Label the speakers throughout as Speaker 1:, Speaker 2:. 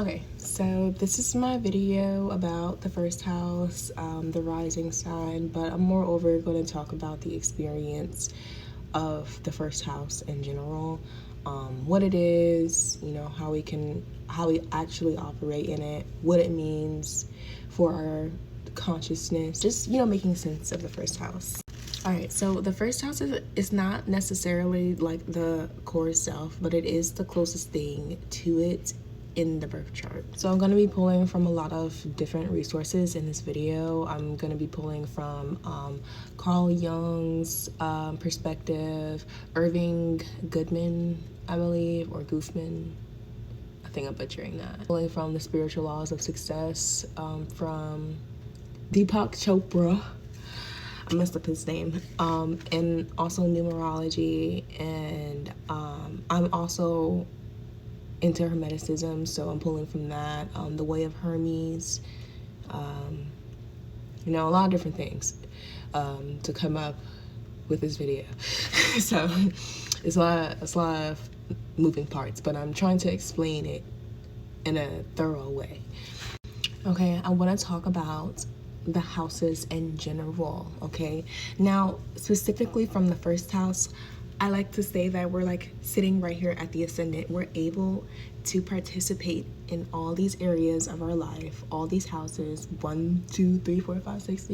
Speaker 1: Okay, so this is my video about the first house, the rising sign, but I'm moreover going to talk about the experience of the first house in general, what it is, how we actually operate in it, what it means for our consciousness, just, making sense of the first house. All right, so the first house is not necessarily like the core self, but it is the closest thing to it in the birth chart. So I'm going to be pulling from a lot of different resources in this video. I'm going to be pulling from Carl Jung's perspective, Irving Goodman, I believe, or Goofman. I think I'm butchering that. Pulling from the spiritual laws of success, from Deepak Chopra. I messed up his name, and also numerology, and I'm also into Hermeticism, so I'm pulling from that, the Way of Hermes, a lot of different things to come up with this video. So it's a lot of moving parts, but I'm trying to explain it in a thorough way. Okay, I want to talk about the houses in general. Okay, now specifically from the first house, I like to say that we're like sitting right here at the ascendant. We're able to participate in all these areas of our life, all these houses, 1, 2, 3, 4, 5, 6,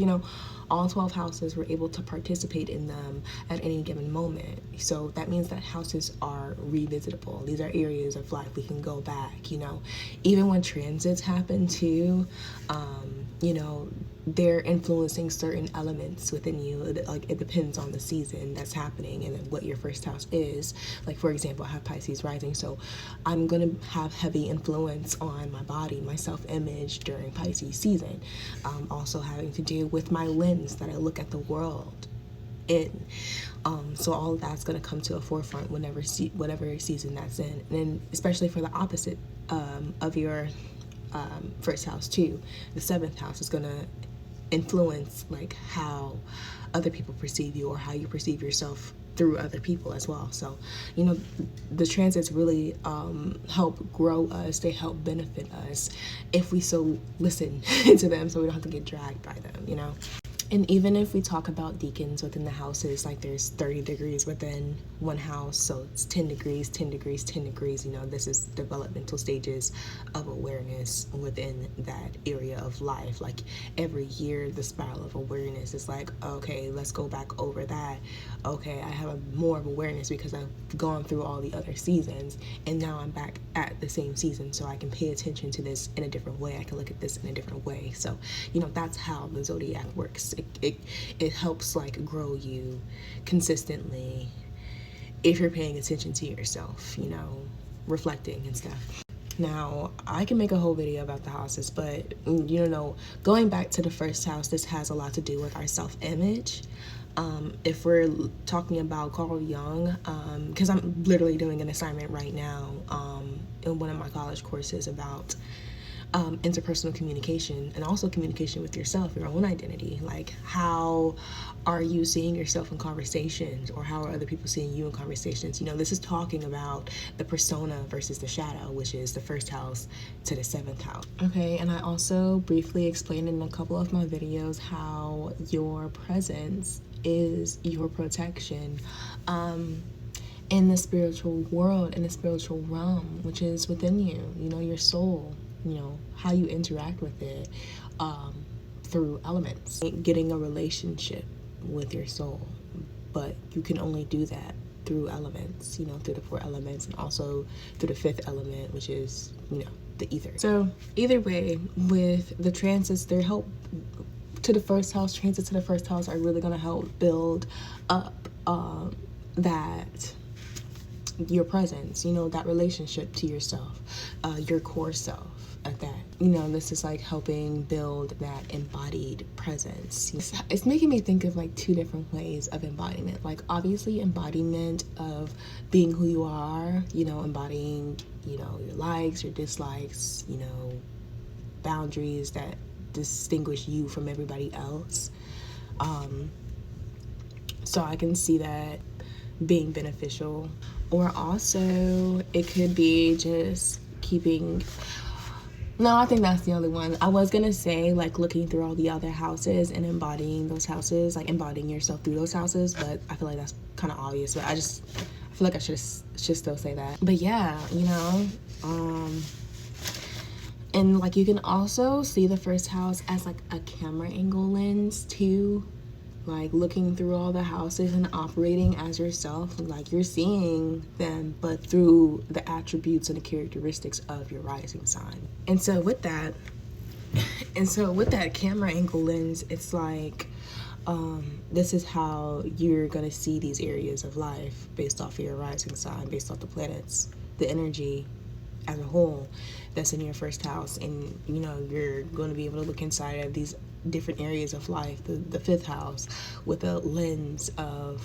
Speaker 1: all 12 houses. We're able to participate in them at any given moment. So that means that houses are revisitable. These are areas of life we can go back, even when transits happen too, they're influencing certain elements within you. It depends on the season that's happening and what your first house is. Like, for example, I have Pisces rising, so I'm gonna have heavy influence on my body, my self-image during Pisces season. Also having to do with my lens that I look at the world in. So all of that's gonna come to a forefront whatever season that's in, and especially for the opposite of your first house too. The 7th house is gonna influence like how other people perceive you or how you perceive yourself through other people as well. So the transits really help grow us. They help benefit us if we so listen to them, so we don't have to get dragged by them. And even if we talk about deacons within the houses, like there's 30 degrees within one house, so it's 10 degrees, 10 degrees, 10 degrees. This is developmental stages of awareness within that area of life. Like every year, the spiral of awareness is like, okay, let's go back over that. Okay, I have more of awareness because I've gone through all the other seasons, and now I'm back at the same season, so I can pay attention to this in a different way. I can look at this in a different way. So, that's how the zodiac works. It helps like grow you consistently if you're paying attention to yourself, reflecting and stuff. Now, I can make a whole video about the houses, but going back to the first house, this has a lot to do with our self-image. If we're talking about Carl Jung, because I'm literally doing an assignment right now in one of my college courses about interpersonal communication, and also communication with yourself, your own identity. Like, how are you seeing yourself in conversations, or how are other people seeing you in conversations? This is talking about the persona versus the shadow, which is the first house to the 7th house. Okay, and I also briefly explained in a couple of my videos how your presence is your protection in the spiritual world, in the spiritual realm, which is within you, your soul, how you interact with it through elements. Getting a relationship with your soul, but you can only do that through elements, through the 4 elements, and also through the 5th element, which is, the ether. So either way, with the transits, they help to the first house. Transits to the first house are really going to help build up that your presence, that relationship to yourself, your core self at that. This is like helping build that embodied presence. It's making me think of like 2 different ways of embodiment. Like, obviously embodiment of being who you are, embodying, your likes, your dislikes, boundaries that distinguish you from everybody else. So I can see that being beneficial. Or also it could be just keeping No, I think that's the only one. I was gonna say like looking through all the other houses and embodying those houses, like embodying yourself through those houses, but I feel like that's kind of obvious. But I feel like I should still say that. But yeah, and like you can also see the first house as like a camera angle lens too, like looking through all the houses and operating as yourself, like you're seeing them but through the attributes and the characteristics of your rising sign. And so with that camera angle lens, it's like this is how you're gonna see these areas of life based off of your rising sign, based off the planets, the energy as a whole that's in your first house. And you're going to be able to look inside of these different areas of life, the fifth house, with a lens of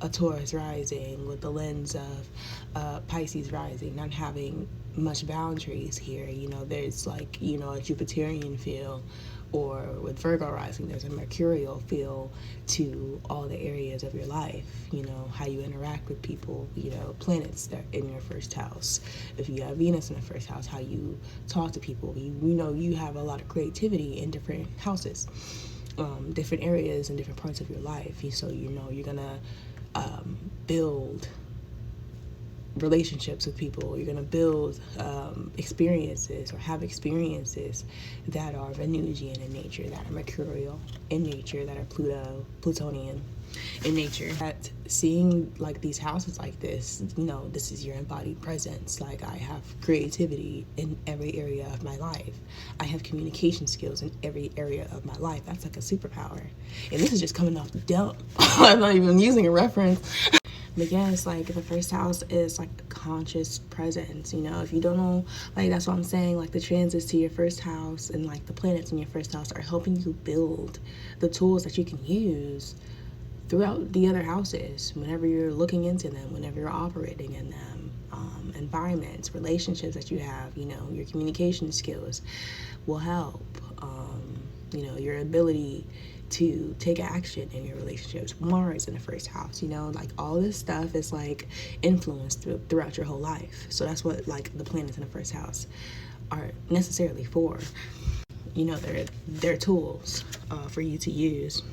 Speaker 1: a Taurus rising, with the lens of Pisces rising, not having much boundaries here. There's like a Jupiterian feel, or with Virgo rising, there's a mercurial feel to all the areas of your life. How you interact with people, planets that in your first house. If you have Venus in the first house, how you talk to people. You have a lot of creativity in different houses, different areas and different parts of your life. So you're gonna build relationships with people. You're going to build experiences, or have experiences that are Venusian in nature, that are mercurial in nature, that are Plutonian in nature. That seeing like these houses like this, this is your embodied presence. Like, I have creativity in every area of my life. I have communication skills in every area of my life. That's like a superpower. And this is just coming off the dump. I'm not even using a reference. But yeah, it's like the first house is like a conscious presence. If you don't know, like, that's what I'm saying, like the transits to your first house and like the planets in your first house are helping you build the tools that you can use throughout the other houses whenever you're looking into them, whenever you're operating in them. Environments, relationships that you have, your communication skills will help. Your ability to take action in your relationships. Mars in the first house, like all this stuff is like influenced throughout your whole life. So that's what like the planets in the first house are necessarily for. They're tools for you to use.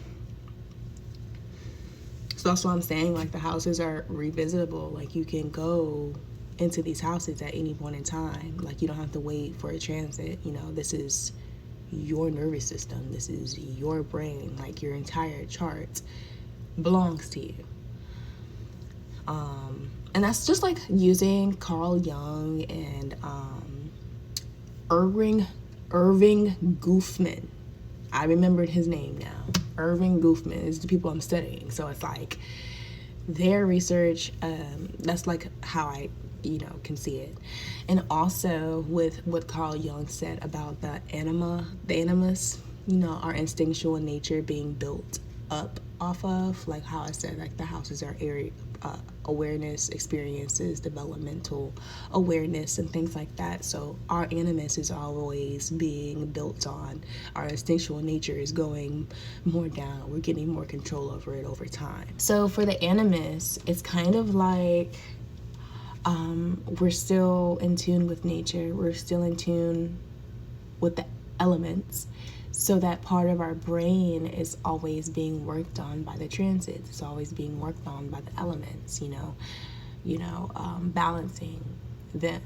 Speaker 1: So that's why I'm saying like the houses are revisitable. Like you can go into these houses at any point in time. Like you don't have to wait for a transit. This is your nervous system. This is your brain. Like your entire chart belongs to you. And that's just like using Carl Jung and Irving Goffman. I remembered his name now. Irving Goffman is the people I'm studying. So it's like their research, that's like how I can see it. And also with what Carl Jung said about the animus, our instinctual nature being built up off of, like how I said, like the houses are area awareness, experiences, developmental awareness, and things like that. So our animus is always being built on. Our instinctual nature is going more down. We're getting more control over it over time. So for the animus, it's kind of like we're still in tune with nature. We're still in tune with the elements. So that part of our brain is always being worked on by the transits. It's always being worked on by the elements, balancing them.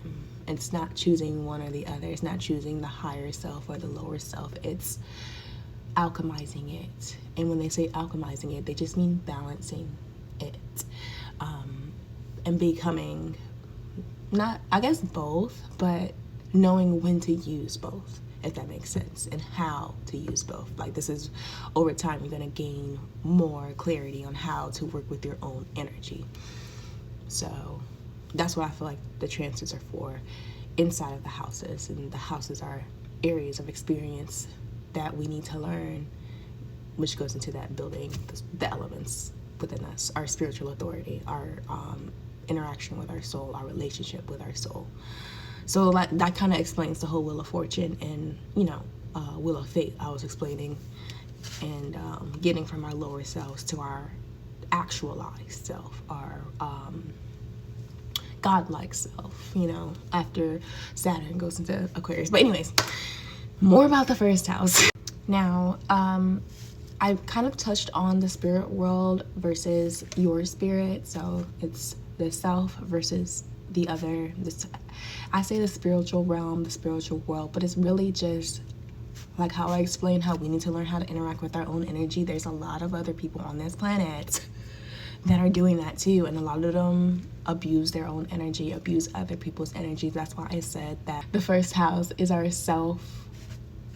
Speaker 1: It's not choosing one or the other. It's not choosing the higher self or the lower self. It's alchemizing it. And when they say alchemizing it, they just mean balancing it. And becoming, not, I guess both, but knowing when to use both, if that makes sense, and how to use both. Like this is, over time, you're gonna gain more clarity on how to work with your own energy. So that's what I feel like the transits are for inside of the houses. And the houses are areas of experience that we need to learn, which goes into that building the elements within us, our spiritual authority, our interaction with our soul, our relationship with our soul. So like that kind of explains the whole Wheel of Fortune and Wheel of Fate I was explaining, and getting from our lower selves to our actualized self, our godlike self, after Saturn goes into Aquarius. But anyways, more about the first house. Now, I kind of touched on the spirit world versus your spirit. So it's the self versus the other. I say the spiritual realm, the spiritual world, but it's really just like how I explained how we need to learn how to interact with our own energy. There's a lot of other people on this planet that are doing that too, and a lot of them abuse their own energy, abuse other people's energy. That's why I said that the first house is our self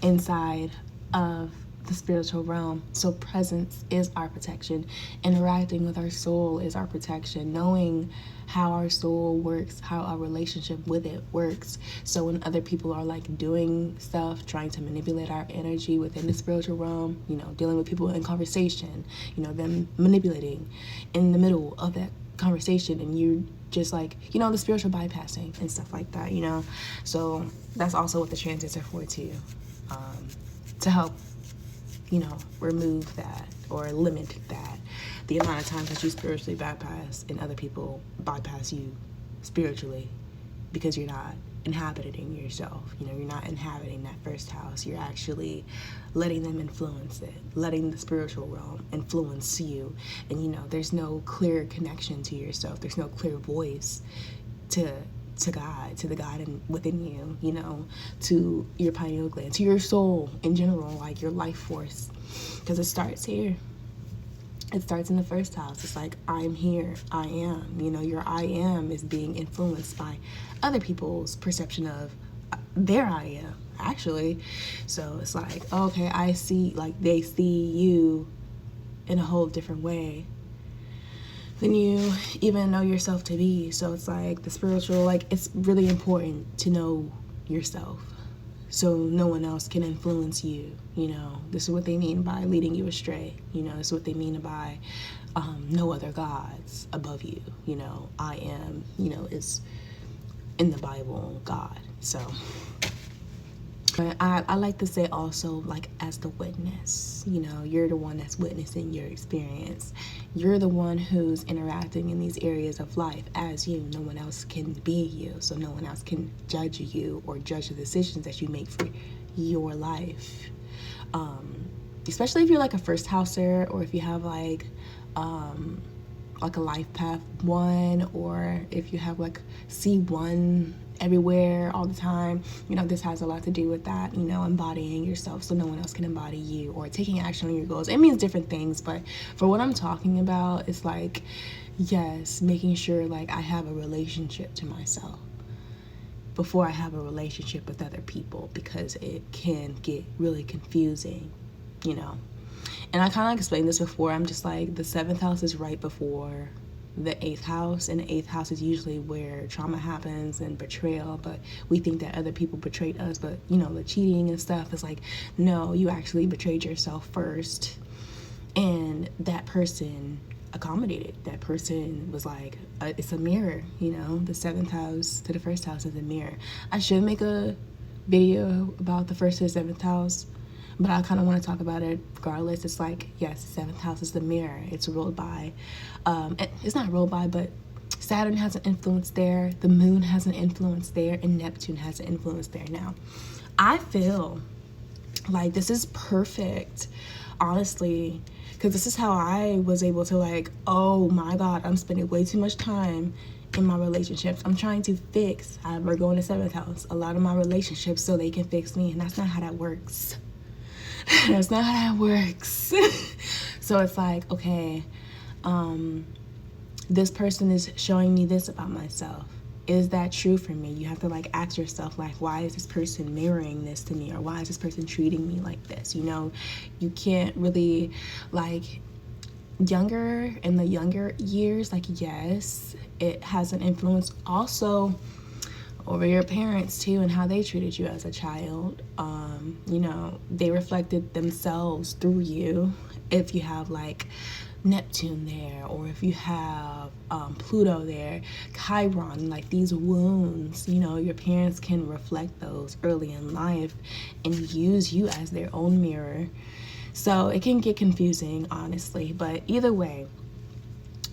Speaker 1: inside of the spiritual realm. So presence is our protection. Interacting with our soul is our protection. Knowing how our soul works, how our relationship with it works. So when other people are like doing stuff, trying to manipulate our energy within the spiritual realm, you know, dealing with people in conversation, you know, them manipulating in the middle of that conversation, and you just like, you know, the spiritual bypassing and stuff like that, you know. So that's also what the transits are for too, to help, you know, remove that or limit that, the amount of times that you spiritually bypass and other people bypass you spiritually, because you're not inhabiting yourself. You know, you're not inhabiting that first house. You're actually letting them influence it, letting the spiritual realm influence you. And you know, there's no clear connection to yourself. There's no clear voice to God, to the God within you, you know, to your pineal gland, to your soul in general, like your life force, because it starts here. It starts in the first house. It's like, I'm here, I am, you know, your I am is being influenced by other people's perception of their I am, actually. So it's like, okay, I see, like they see you in a whole different way than you even know yourself to be. So it's like the spiritual, like it's really important to know yourself so no one else can influence you. You know, this is what they mean by leading you astray. You know, this is what they mean by no other gods above you. You know, I am, you know, is in the Bible God. So but I like to say also, like, as the witness, you know, you're the one that's witnessing your experience. You're the one who's interacting in these areas of life as you. No one else can be you. So no one else can judge you or judge the decisions that you make for your life. Especially if you're like a first houser, or if you have like a life path 1, or if you have like C1 everywhere all the time, you know, this has a lot to do with that, you know, embodying yourself so no one else can embody you, or taking action on your goals. It means different things, but for what I'm talking about, it's like, yes, making sure like I have a relationship to myself before I have a relationship with other people, because it can get really confusing, you know. And I kind of explained this before. I'm just like, the 7th house is right before the 8th house, and the 8th house is usually where trauma happens and betrayal, but we think that other people betrayed us. But you know, the cheating and stuff is like, no, you actually betrayed yourself first, and that person accommodated. That person was like, it's a mirror, you know. The 7th house to the first house is a mirror. I should make a video about the first to the 7th house, but I kind of want to talk about it regardless. It's like, yes, the 7th house is the mirror. It's ruled by, it's not ruled by, but Saturn has an influence there, the moon has an influence there, and Neptune has an influence there. Now, I feel like this is perfect, honestly, because this is how I was able to like, oh my God, I'm spending way too much time in my relationships. I'm trying to fix, I have Virgo in the 7th house, a lot of my relationships so they can fix me, and that's not how that works. That's not how that works. So it's like, okay, this person is showing me this about myself. Is that true for me? You have to like ask yourself, like, why is this person mirroring this to me? Or why is this person treating me like this? You know, you can't really, like, in the younger years, like, yes, it has an influence also over your parents too, and how they treated you as a child. You know, they reflected themselves through you. If you have like Neptune there, or if you have Pluto there, Chiron, like these wounds, you know, your parents can reflect those early in life and use you as their own mirror. So it can get confusing, honestly, but either way,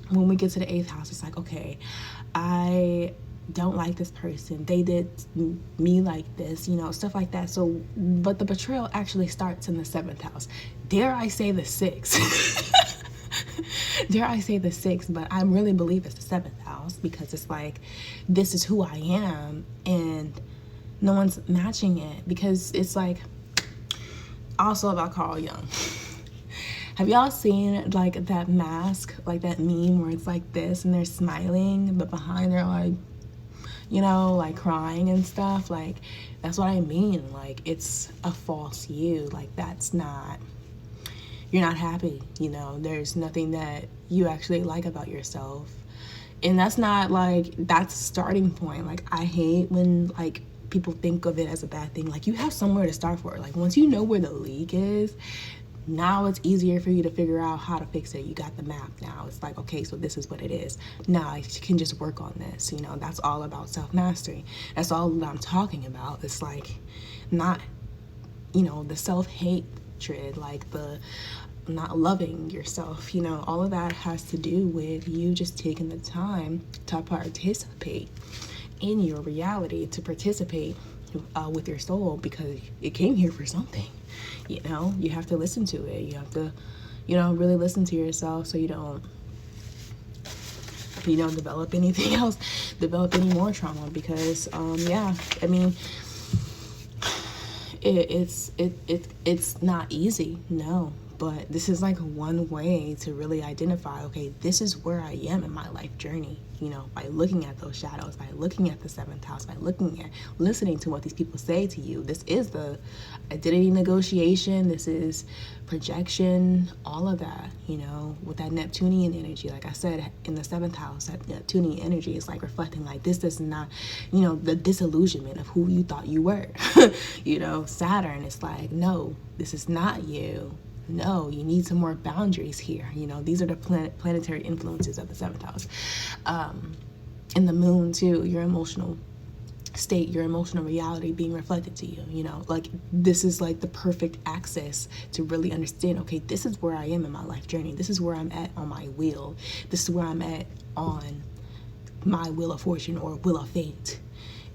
Speaker 1: when we get to the 8th house, it's like, okay, I don't like this person, they did me like this, you know, stuff like that. So, but the betrayal actually starts in the 7th house. Dare I say the 6th? Dare I say the 6th? But I really believe it's the 7th house, because it's like, this is who I am, and no one's matching it. Because it's like, also about Carl Jung. Have y'all seen like that mask, like that meme where it's like this and they're smiling, but behind they're like, you know, like crying and stuff? Like, that's what I mean. Like, it's a false you. Like, that's not, you're not happy, you know. There's nothing that you actually like about yourself. And that's not like, that's a starting point. Like, I hate when like people think of it as a bad thing. Like, you have somewhere to start for. Like, once you know where the leak is, now it's easier for you to figure out how to fix it. You got the map now. It's like, okay, so this is what it is. Now I can just work on this. You know, that's all about self-mastery. That's all that I'm talking about. It's like, not, you know, the self-hatred, like the not loving yourself. You know, all of that has to do with you just taking the time to participate in your reality, to participate with your soul, because it came here for something. You know, you have to listen to it. You have to, you know, really listen to yourself, so you don't develop anything else, develop any more trauma. Because yeah, I mean, it's not easy, no. But this is like one way to really identify, okay, this is where I am in my life journey, you know, by looking at those shadows, by looking at the 7th house, by listening to what these people say to you. This is the identity negotiation. This is projection, all of that, you know, with that Neptunian energy. Like I said, in the 7th house, that Neptunian energy is like reflecting, like, this is not, you know, the disillusionment of who you thought you were. You know, Saturn is like, no, this is not you. No, you need some more boundaries here. You know, these are the planetary influences of the 7th house. And the moon too, your emotional state, your emotional reality being reflected to you. You know, like, this is like the perfect access to really understand, okay, this is where I am in my life journey. This is where I'm at on my wheel. This is where I'm at on my wheel of fortune or wheel of fate.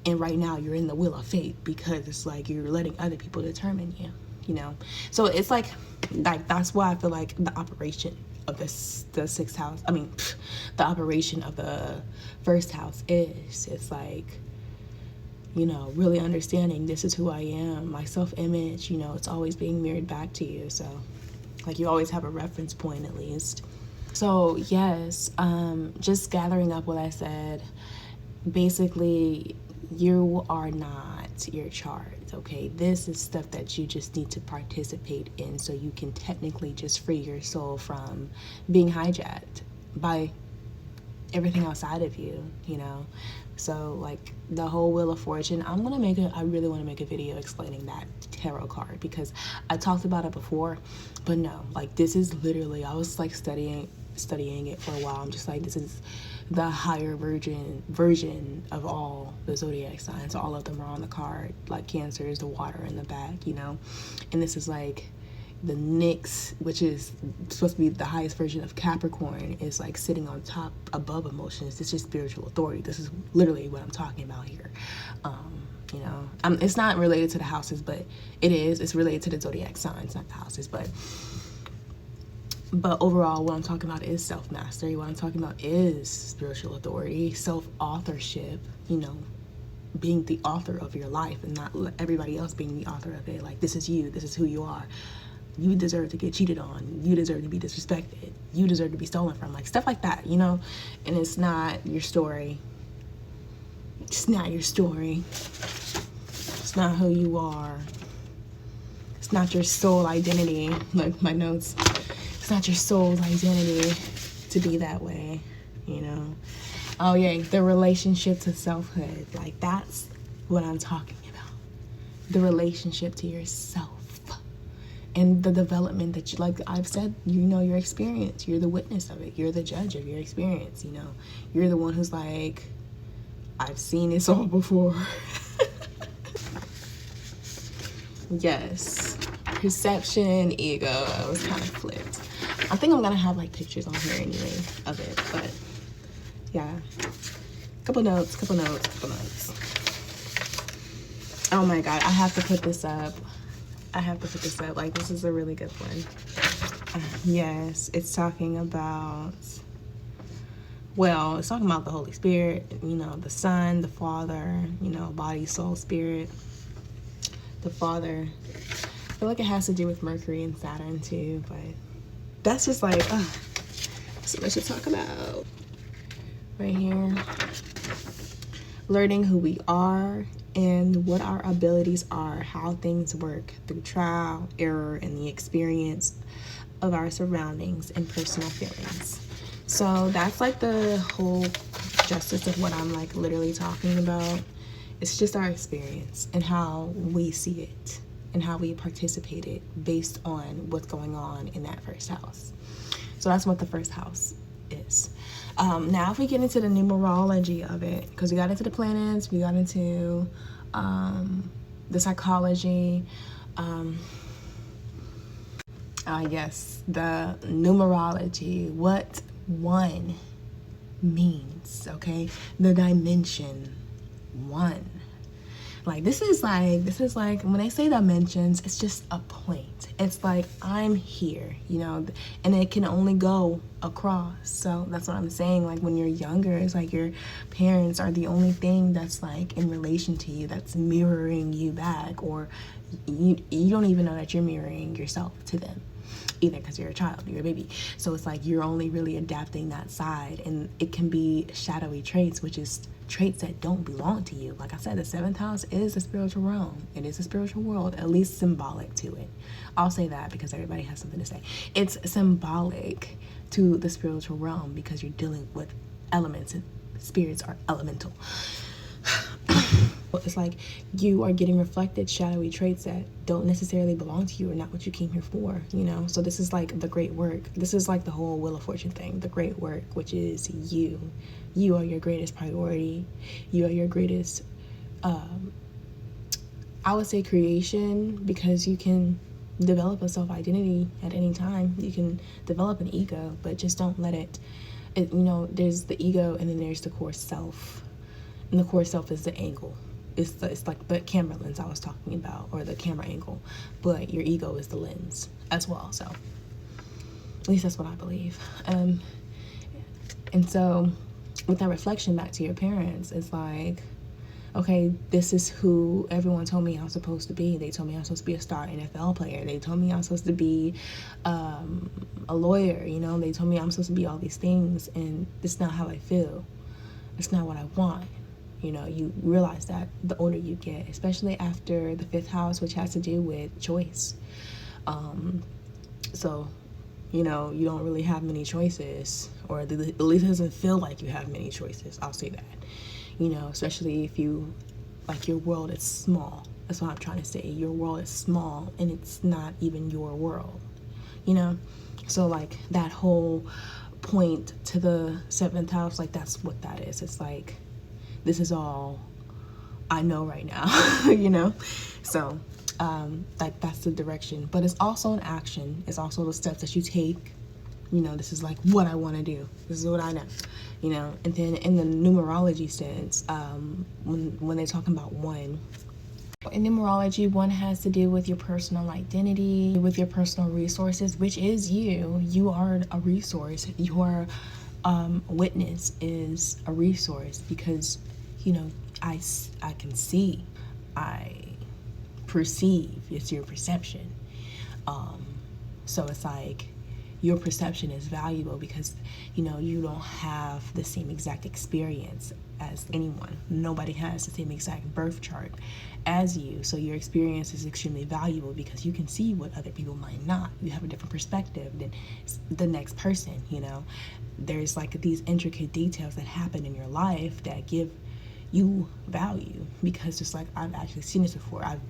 Speaker 1: And right now you're in the wheel of fate, because it's like you're letting other people determine you. You know, so it's like that's why I feel like the operation of the 6th house, I mean, the operation of the 1st house is, it's like, you know, really understanding this is who I am, my self-image, you know, it's always being mirrored back to you. So like, you always have a reference point at least. So yes, just gathering up what I said, basically, you are not your chart. Okay, this is stuff that you just need to participate in, so you can technically just free your soul from being hijacked by everything outside of you, you know. So like the whole Wheel of Fortune, I really want to make a video explaining that tarot card, because I talked about it before, but no, like, this is literally, I was like studying it for a while. I'm just like, this is the higher version of all the zodiac signs. All of them are on the card. Like, Cancer is the water in the back, you know, and this is like the Nyx, which is supposed to be the highest version of Capricorn, is like sitting on top above emotions. This is spiritual authority. This is literally what I'm talking about here. You know, it's not related to the houses, but it's related to the zodiac signs, not the houses. But overall, what I'm talking about is self-mastery. What I'm talking about is spiritual authority, self-authorship, you know, being the author of your life and not everybody else being the author of it. Like, this is you. This is who you are. You deserve to get cheated on. You deserve to be disrespected. You deserve to be stolen from. Like, stuff like that, you know? And it's not your story. It's not your story. It's not who you are. It's not your soul identity. Like my notes. It's not your soul's identity to be that way, you know? Oh yeah, the relationship to selfhood. Like, that's what I'm talking about. The relationship to yourself. And the development that you, like I've said, you know, your experience. You're the witness of it. You're the judge of your experience, you know? You're the one who's like, I've seen this all before. Yes. Perception, ego. I was kind of flipped. I think I'm gonna have like pictures on here anyway of it, but yeah. Couple notes. Oh my God, I have to put this up. Like, this is a really good one. Yes, it's talking about, well, it's talking about the Holy Spirit, the Son, the Father, body, soul, spirit. The Father. I feel like it has to do with Mercury and Saturn too, but that's just like, so much to talk about. Right here. Learning who we are and what our abilities are, how things work through trial, error, and the experience of our surroundings and personal feelings. So that's like the whole justice of what I'm like literally talking about. It's just our experience and how we see it and how we participate it based on what's going on in that first house. So that's what the first house is. Now if we get into the numerology of it, because we got into the planets, we got into the psychology, I guess the numerology, what one means, okay? The dimension 1. Like this is like when they say dimensions, it's just a point. It's like I'm here, and it can only go across. So that's what I'm saying. Like when you're younger, it's like your parents are the only thing that's like in relation to you, that's mirroring you back, or you don't even know that you're mirroring yourself to them either, because you're a child, you're a baby. So it's like you're only really adapting that side, and it can be shadowy traits, which is traits that don't belong to you. Like I said, the 7th house is a spiritual realm. It is a spiritual world, at least symbolic to it. I'll say that because everybody has something to say. It's symbolic to the spiritual realm because you're dealing with elements, and spirits are elemental. It's like you are getting reflected shadowy traits that don't necessarily belong to you or not what you came here for, So this is like the great work. This is like the whole Wheel of Fortune thing, the great work, which is you. You are your greatest priority. You are your greatest, I would say, creation, because you can develop a self-identity at any time. You can develop an ego, but just don't let it, there's the ego and then there's the core self. And the core self is the angle. It's like the camera lens I was talking about, or the camera angle, but your ego is the lens as well. So at least that's what I believe. And so with that reflection back to your parents, it's like, okay, this is who everyone told me I was supposed to be. They told me I was supposed to be a star NFL player. They told me I was supposed to be a lawyer. They told me I'm supposed to be all these things, and it's not how I feel. It's not what I want. You realize that the older you get, especially after the 5th house, which has to do with choice. So, you don't really have many choices, or at least it doesn't feel like you have many choices. I'll say that, especially if you, like, your world is small. That's what I'm trying to say. Your world is small, and it's not even your world, So, like, that whole point to the 7th house, like, that's what that is. It's like, this is all I know right now, So, like, that's the direction. But it's also an action. It's also the steps that you take. This is like what I want to do. This is what I know, And then in the numerology sense, when they're talking about 1, in numerology, 1 has to do with your personal identity, with your personal resources, which is you. You are a resource. Your witness is a resource because, I can see, I perceive. It's your perception. So it's like your perception is valuable because, you don't have the same exact experience as anyone. Nobody has the same exact birth chart as you. So your experience is extremely valuable because you can see what other people might not. You have a different perspective than the next person, There's like these intricate details that happen in your life that give you value because just like I've actually seen this before. I've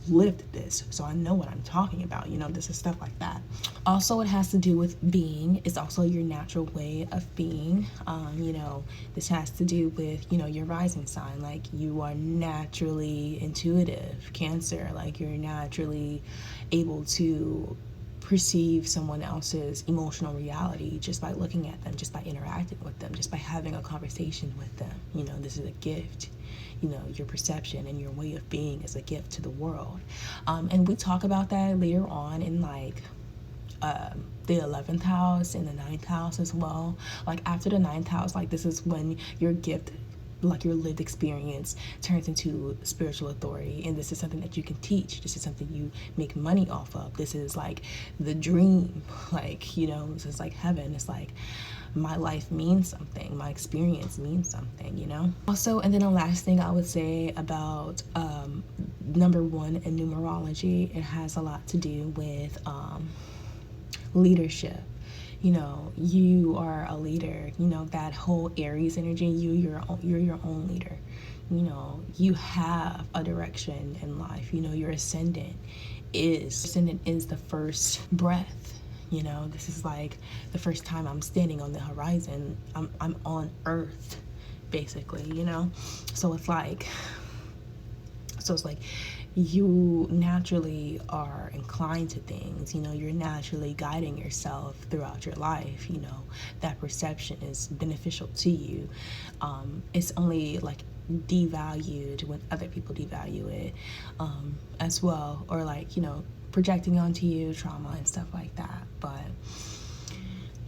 Speaker 1: lived this, so I know what I'm talking about. This is stuff like that. Also, it has to do with being. It's also your natural way of being. This has to do with, your rising sign. Like, you are naturally intuitive. Cancer, like, you're naturally able to perceive someone else's emotional reality just by looking at them, just by interacting with them, just by having a conversation with them. This is a gift. Your perception and your way of being is a gift to the world. And we talk about that later on in like the 11th house and the 9th house as well. Like after the 9th house, like this is when your gift, like your lived experience, turns into spiritual authority, and this is something that you can teach. This is something you make money off of. This is like the dream, like this is like heaven. It's like my life means something, my experience means something. Also, and then the last thing I would say about number 1 in numerology, it has a lot to do with leadership. You are a leader. That whole Aries energy, you're your own leader. You have a direction in life. Your ascendant is the first breath. This is like the first time I'm standing on the horizon. I'm on Earth, basically. So it's like you naturally are inclined to things. You're naturally guiding yourself throughout your life. That perception is beneficial to you. It's only like devalued when other people devalue it as well, or like projecting onto you trauma and stuff like that. But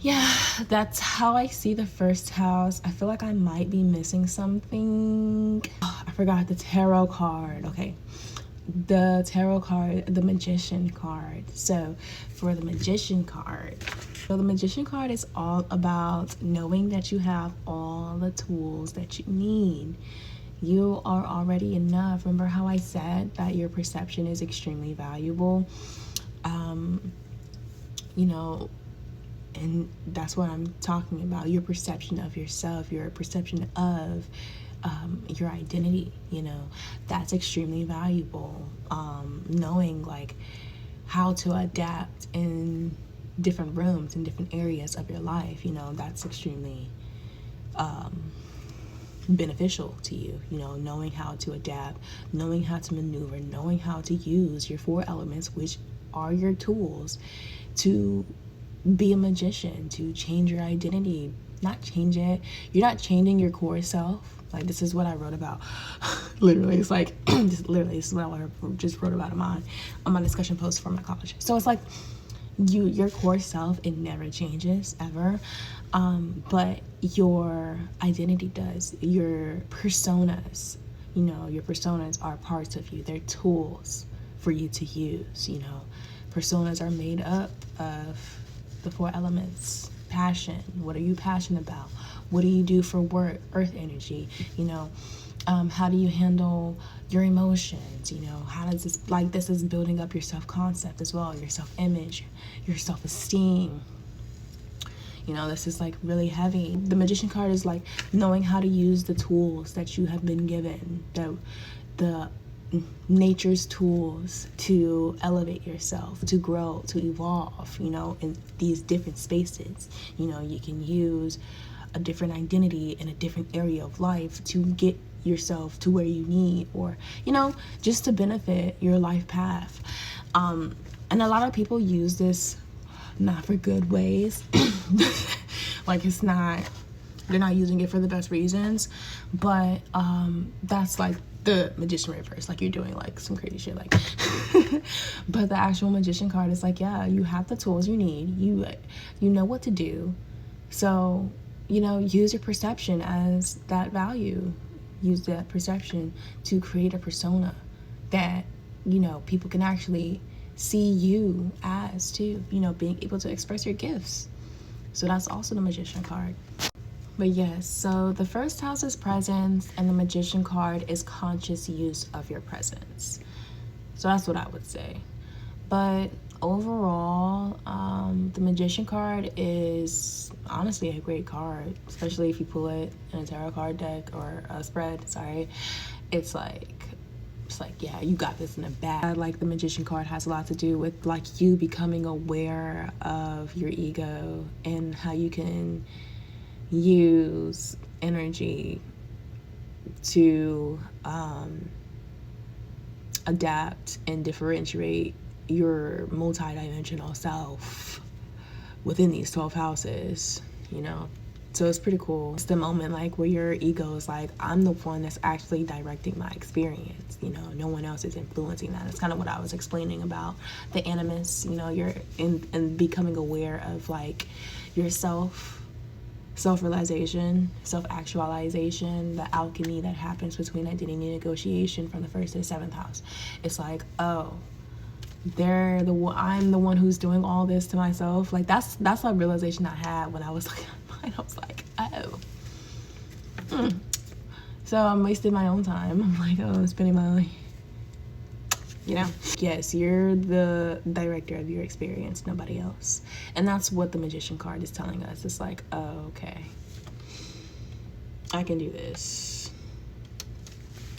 Speaker 1: yeah, that's how I see the first house. I feel like I might be missing something. I forgot the tarot card. Okay, the tarot card, the Magician card. So for the Magician card, the Magician card is all about knowing that you have all the tools that you need. You are already enough. Remember how I said that your perception is extremely valuable? And that's what I'm talking about. Your perception of yourself, your perception of your identity, that's extremely valuable. Knowing like how to adapt in different rooms, in different areas of your life, that's extremely beneficial to you. Knowing how to adapt, knowing how to maneuver, knowing how to use your 4 elements, which are your tools to be a magician, to change your identity. Not change it. You're not changing your core self. Like, this is what I wrote about. Literally, it's like, this is what I just wrote about on my discussion post for my college. So it's like, your core self, it never changes, ever. But your identity does. Your personas, your personas are parts of you. They're tools for you to use, Personas are made up of the 4 elements. Passion. What are you passionate about? What do you do for work? Earth energy. How do you handle your emotions? How does this is building up your self-concept as well, your self-image, your self-esteem. This is like really heavy. The Magician card is like knowing how to use the tools that you have been given, the nature's tools to elevate yourself, to grow, to evolve, in these different spaces. You can use a different identity in a different area of life to get yourself to where you need, or just to benefit your life path. And a lot of people use this not for good ways. Like, they're not using it for the best reasons, but that's like the Magician reverse, like you're doing like some crazy shit, like but the actual Magician card is like, yeah, you have the tools you need, you know what to do, so use your perception as that value. Use that perception to create a persona that people can actually see you as too, being able to express your gifts. So that's also the Magician card. But yes, so the first house is presence, and the Magician card is conscious use of your presence. So that's what I would say. But overall, the Magician card is honestly a great card, especially if you pull it in a tarot card deck or a spread. Sorry, it's like, yeah, you got this in the bag. Like, the Magician card has a lot to do with like you becoming aware of your ego and how you can use energy to adapt and differentiate your multi-dimensional self within these 12 houses, So it's pretty cool. It's the moment like where your ego is like, I'm the one that's actually directing my experience, no one else is influencing that. It's kind of what I was explaining about the animus, you're in becoming aware of like yourself, self-realization, self-actualization, the alchemy that happens between identity negotiation from the 1st to the 7th house. It's like, oh, I'm the one who's doing all this to myself. Like that's a realization I had when I was like, I was like, oh, so I'm wasting my own time. I'm like, oh, I'm spending my life, Yes, you're the director of your experience, nobody else. And that's what the Magician card is telling us. It's like, oh, okay, I can do this.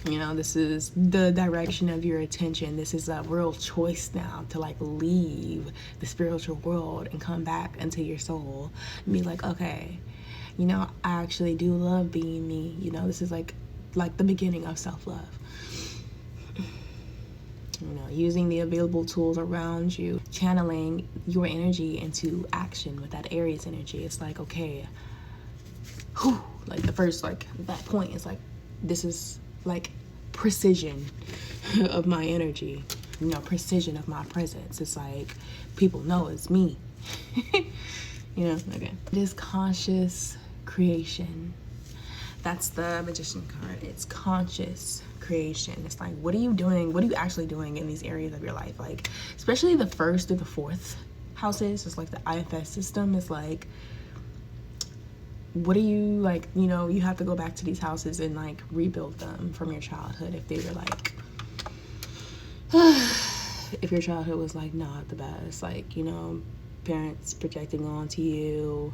Speaker 1: This is the direction of your attention. This is a real choice now to like leave the spiritual world and come back into your soul and be like, okay, I actually do love being me. This is like the beginning of self-love. Using the available tools around you, channeling your energy into action with that Aries energy. It's like, okay, whew, like the first, like that point is like, this is like precision of my energy, precision of my presence. It's like people know it's me. Okay. This conscious creation. That's the Magician card. It's conscious creation. It's like, what are you doing? What are you actually doing in these areas of your life? Like, especially the 1st to the 4th houses. It's like the IFS system. It's like, what are you like, you have to go back to these houses and like rebuild them from your childhood if they were like, if your childhood was like not the best, like, parents projecting onto you,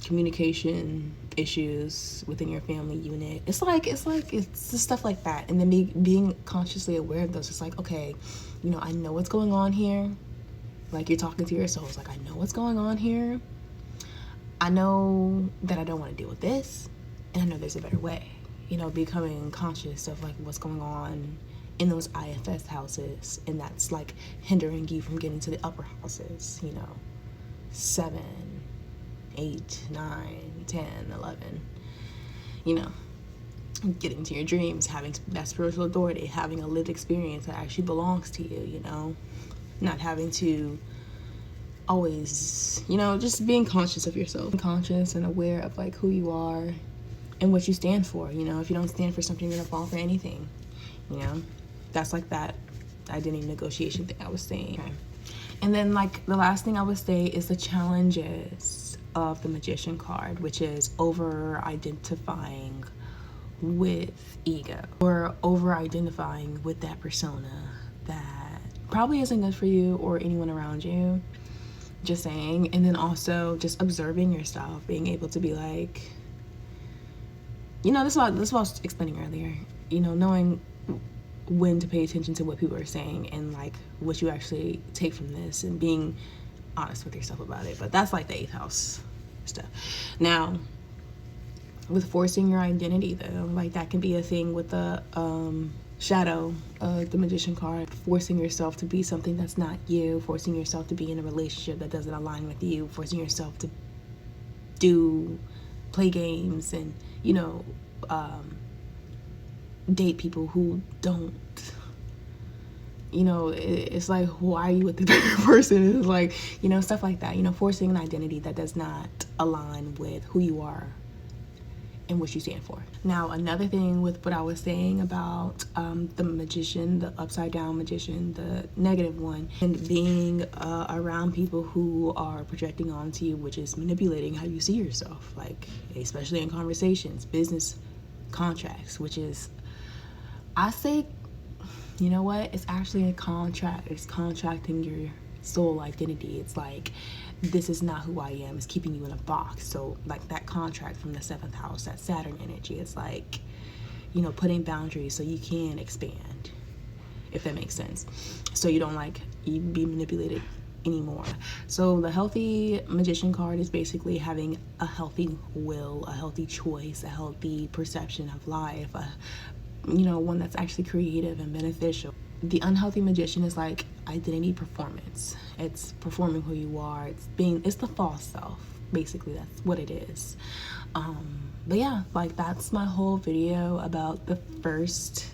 Speaker 1: communication issues within your family unit. It's the stuff like that. And then being consciously aware of those. It's like, okay, I know what's going on here. Like you're talking to your soul. It's like, I know what's going on here. I know that I don't want to deal with this, and I know there's a better way. Becoming conscious of like what's going on in those IFS houses, and that's like hindering you from getting to the upper houses, 7, 8, 9, 10, 11, getting to your dreams, having that spiritual authority, having a lived experience that actually belongs to you, not having to always, just being conscious of yourself, conscious and aware of like who you are and what you stand for. If you don't stand for something, you're gonna fall for anything. That's like that identity negotiation thing I was saying. Okay. And then like the last thing I would say is the challenges of the Magician card, which is over identifying with ego or over identifying with that persona that probably isn't good for you or anyone around you. Just saying. And then also just observing yourself, being able to be like, this is what I was explaining earlier, knowing when to pay attention to what people are saying and like what you actually take from this and being honest with yourself about it. But that's like the 8th house stuff. Now, with forcing your identity though, like that can be a thing with the shadow, the Magician card, forcing yourself to be something that's not you, forcing yourself to be in a relationship that doesn't align with you, forcing yourself to play games and date people who don't, it's like, why are you with the bigger person? It's like, stuff like that, forcing an identity that does not align with who you are and what you stand for. Now, another thing with what I was saying about the Magician, the upside down Magician, the negative one, and being around people who are projecting onto you, which is manipulating how you see yourself, like especially in conversations, business contracts, which is, I say, it's actually a contract. It's contracting your soul identity. It's like, this is not who I am. It's keeping you in a box. So like that contract from the 7th house, that Saturn energy, it's like, putting boundaries so you can expand, if that makes sense. So you don't like you be manipulated anymore. So the healthy Magician card is basically having a healthy will, a healthy choice, a healthy perception of life, one that's actually creative and beneficial. the unhealthy magician is like identity performance. It's performing who you are. It's the false self. Basically, that's what it is. But yeah, like that's my whole video about the first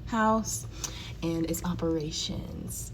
Speaker 1: house and its operations.